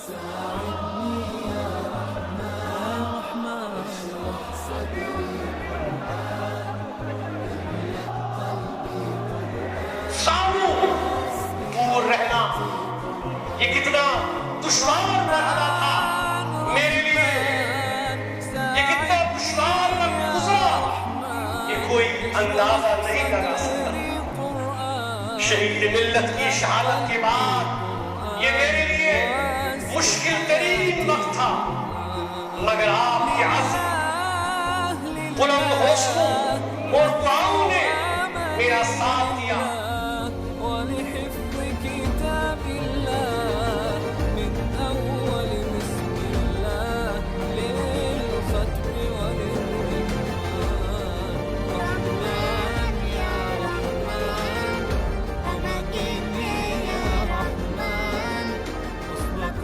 सामू दूर रहना ये कितना दुश्वार मरहला था मेरे लिए, ये कितना दुश्वार वक्त गुजरा ये कोई अंदाजा नहीं लगा सकता। शहीद मिल्लत की शहादत के बाद ये मेरे लिए मुश्किल तरीन वक्त था, मगर आपके आज़म बुलंद हौसलों और दुआओं ने मेरा साथ